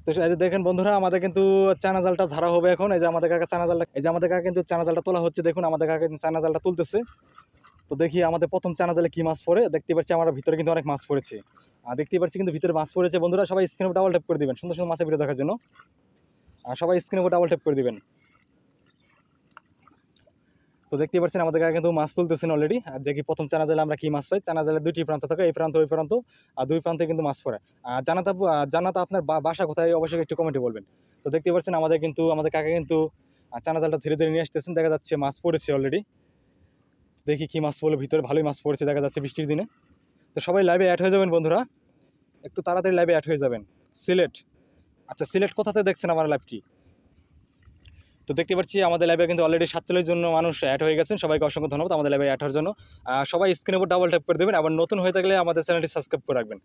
তো এই যে দেখেন বন্ধুরা, আমাদের কিন্তু চানা জালটা ঝাড়া হবে এখন। এই যে আমাদের কাকা চানা জালটা, এই যে আমাদের কাকা কিন্তু চানা জালটা তোলা হচ্ছে। দেখুন আমাদের কাকা কিন্তু চানা জালটা তুলতেছে। তো দেখি আমাদের প্রথম চানা জালে কি মাছ পড়ে। দেখতে পাচ্ছি আমার ভিতরে কিন্তু অনেক মাছ পড়েছে। দেখতে পাচ্ছি কিন্তু ভিতরে মাছ পড়েছে। বন্ধুরা সবাই স্ক্রিনে ডাবল ট্যাপ করে দিবেন সুন্দর সুন্দর মাছের ভিডিও দেখার জন্য। আর সবাই স্ক্রিনে ডাবল ট্যাপ করে দিবেন। তো দেখতে পাচ্ছেন আমাদের কাকা কিন্তু মাছ তুলতেছেন অলরেডি। আর দেখি প্রথম চানা জালে আমরা কি মাছ পাই। চানা জালে দুইটি প্রান্ত থাকে, এই প্রান্ত ওই প্রান্ত, আর দুই প্রান্তে কিন্তু মাছ পড়ে। জানাতা আপনার বাসা কোথায় অবশ্যই একটু কমেন্টে বলবেন। তো দেখতে পাচ্ছেন আমাদের কাকা কিন্তু চানা জালটা ধীরে ধীরে নিয়ে আসতেছেন। দেখা যাচ্ছে মাছ পড়েছে অলরেডি। দেখি কি মাছ পড়লো, ভিতরে ভালোই মাছ পড়েছে দেখা যাচ্ছে বৃষ্টির দিনে। তো সবাই লাইভে অ্যাড হয়ে যাবেন বন্ধুরা, একটু তাড়াতাড়ি লাইভে অ্যাড হয়ে যাবেন। সিলেট, আচ্ছা সিলেট কোথাতে দেখছেন আমার লাইভটি? তো দেখতে পাচ্ছি আমাদের লাইভে কিন্তু অলরেডি 47 জন মানুষ অ্যাড হয়ে গেছেন। সবাইকে অসংখ্য ধন্যবাদ আমাদের লাইভে অ্যাড হওয়ার জন্য। সবাই স্ক্রিনের উপর ডাবল ট্যাপ করে দেবেন। আবার নতুন হয়ে থাকলে আমাদের চ্যানেলটি সাবস্ক্রাইব করে রাখবেন।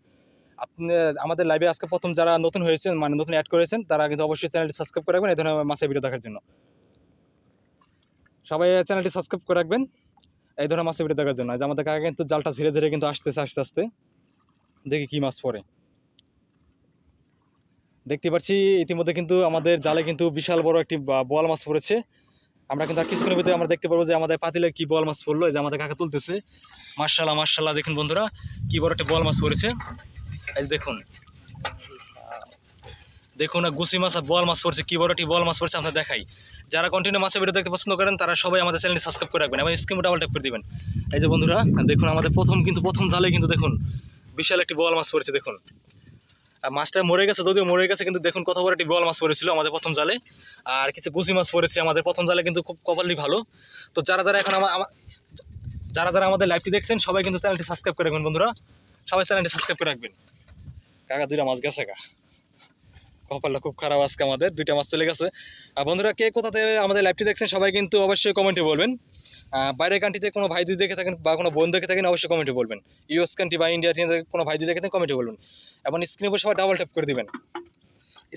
আপনি আমাদের লাইভে আজকে প্রথম যারা নতুন হয়েছেন, মানে নতুন অ্যাড করেছেন, তারা কিন্তু অবশ্যই চ্যানেলটি সাবস্ক্রাইব করে রাখবেন এই ধরনের মাছের ভিডিও দেখার জন্য। সবাই চ্যানেলটি সাবস্ক্রাইব করে রাখবেন এই ধরনের মাছের ভিডিও দেখার জন্য। যে আমাদের কাকা কিন্তু জালটা ধীরে ধীরে কিন্তু আসতেছে আস্তে আস্তে। দেখি কি মাছ পড়ে। দেখতে পাচ্ছি ইতিমধ্যে কিন্তু আমাদের জালে কিন্তু বিশাল বড় একটি বোয়াল মাছ পড়েছে। আমরা কিন্তু কিছুক্ষণের ভিতরে আমরা দেখতে পারবো যে আমাদের পাতিলে কি বোয়াল মাছ পড়লো। এই যে আমাদের কাকা তুলতেছে। মাশাআল্লাহ মাশাআল্লাহ, দেখুন বন্ধুরা কি বড় একটা বোয়াল মাছ পড়েছে। এই যে দেখুন দেখুন গুছি মাছ আর বোয়াল মাছ পড়ছে, কি বড় একটি বোয়াল মাছ পড়ছে। আপনাদের দেখাই, যারা কন্টিনিউ মাছের ভিডিও দেখতে পছন্দ করেন তারা সবাই আমাদের চ্যানেলটি সাবস্ক্রাইব করে রাখবেন এবং স্ক্রিনে ডাবল ট্যাপ করে দিবেন। এই যে বন্ধুরা দেখুন আমাদের প্রথম জালে কিন্তু দেখুন বিশাল একটি বোয়াল মাছ পড়েছে। দেখুন মাছটা মরে গেছে, যদিও মরে গেছে, কিন্তু দেখুন কত বড় একটি বোয়াল মাছ পড়েছিল আমাদের প্রথম জালে। আর কিছু গুছি মাছ পড়েছে আমাদের প্রথম জালে, কিন্তু খুব কপালই ভালো। তো যারা যারা আমাদের লাইভটি দেখছেন সবাই কিন্তু চ্যানেলটি সাবস্ক্রাইব করে রাখবেন বন্ধুরা। সবাই চ্যানেলটি সাবস্ক্রাইব করে রাখবেন। কাকা দুইটা মাছ গেছে, কপালটা খুব খারাপ আজকে, আমাদের দুইটা মাছ চলে গেছে। আর বন্ধুরা কে কোথাতে আমাদের লাইভটি দেখছেন সবাই কিন্তু অবশ্যই কমেন্টে বলবেন। বাইরের কান্ট্রিতে কোনো ভাই যদি দেখে থাকেন বা কোনো বোন দেখে থাকেন অবশ্যই কমেন্টে বলবেন। ইউএস কান্ট্রি বা ইন্ডিয়া কোনো ভাই যদি দেখে থাকেন কমেন্টে বলবেন। এবং স্ক্রিনের উপর সবাই ডাবল ট্যাপ করে দিবেন।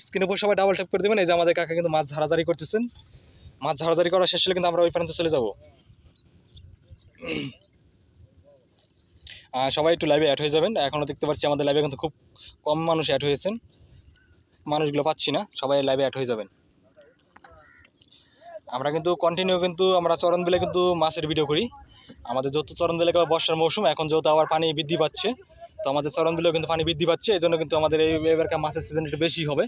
স্ক্রিনের উপর সবাই ডাবল ট্যাপ করে দেবেন। এই যে আমাদের কাকা কিন্তু মাছ ঝাড়াঝাড়ি করতেছেন। মাছ ঝাড়াঝাড়ি করা শেষ হলে কিন্তু আমরা ওই প্রান্তে চলে যাব। সবাই একটু লাইভে অ্যাড হয়ে যাবেন। এখনও দেখতে পাচ্ছি আমাদের লাইভে কিন্তু খুব কম মানুষ অ্যাড হয়েছেন, মানুষগুলো পাচ্ছি না। সবাই লাইভে অ্যাড হয়ে যাবেন। আমরা কিন্তু কন্টিনিউ কিন্তু আমরা চরণ বিলে কিন্তু মাছের ভিডিও করি। আমাদের যেহেতু চরণ বিলে বর্ষার মৌসুম, এখন যেহেতু আবার পানি বৃদ্ধি পাচ্ছে, তো আমাদের চরণ বিলেও কিন্তু পানি বৃদ্ধি পাচ্ছে। এই জন্য কিন্তু আমাদের এবারকার মাছের সিজন একটু বেশি হবে,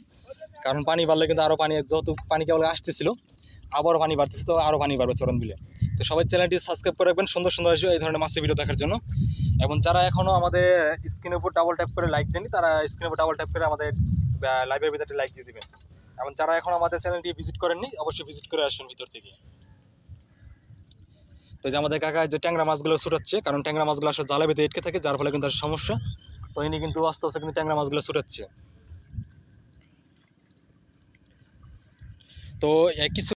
কারণ পানি বাড়লে কিন্তু আরও পানি, যেহেতু পানি কেবল আসতেছিল আবারও পানি বাড়তেছে, তো আরও পানি বাড়বে চরণ বিলে। তো সবাই চ্যানেলটি সাবস্ক্রাইব করে রাখবেন সুন্দর সুন্দর এই ধরনের মাছের ভিডিও দেখার জন্য। এবং যারা এখনও আমাদের স্ক্রিনের উপর ডাবল ট্যাপ করে লাইক দেননি, তারা স্ক্রিনের উপর ডাবল ট্যাপ করে আমাদের লাইভের ভিতরে লাইক দিয়ে দেবেন। এবং যারা এখন আমাদের চ্যানেলটি ভিজিট করেননি অবশ্যই ভিজিট করে আসুন ভিতর থেকে। তো যে আমাদের কাকা যে ট্যাংরা মাছগুলো ছুটাচ্ছে, কারণ ট্যাংরা মাছগুলো আসলে জালে বেঁধে আটকে থাকে, যার ফলে কিন্তু সমস্যা। তো ইনি কিন্তু আস্তে আস্তে কিন্তু ট্যাংরা মাছগুলো ছুটাচ্ছে। তো কিছু